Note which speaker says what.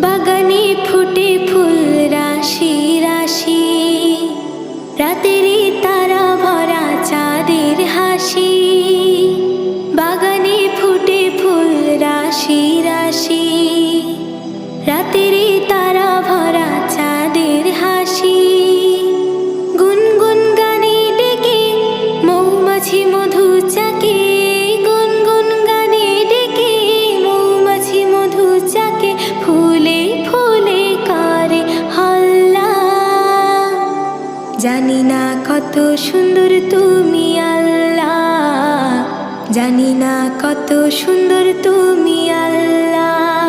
Speaker 1: বাগানে ফুটে ফুল রাশি রাশি, রাতেরই তারা ভরা চাঁদের হাসি। বাগানে ফুটে ফুল রাশি রাশি, রাতেরই তারা ভরা চাঁদের হাসি। গুনগুন গানে ডেকে মৌমাছি মধু চাকে, গুনগুন গানে ডেকে মৌমাছি মধু চাকে। ফুলে ফুলে করে হল্লা, জানি না কত সুন্দর তুমি আল্লাহ, জানি না কত সুন্দর তুমি আল্লাহ।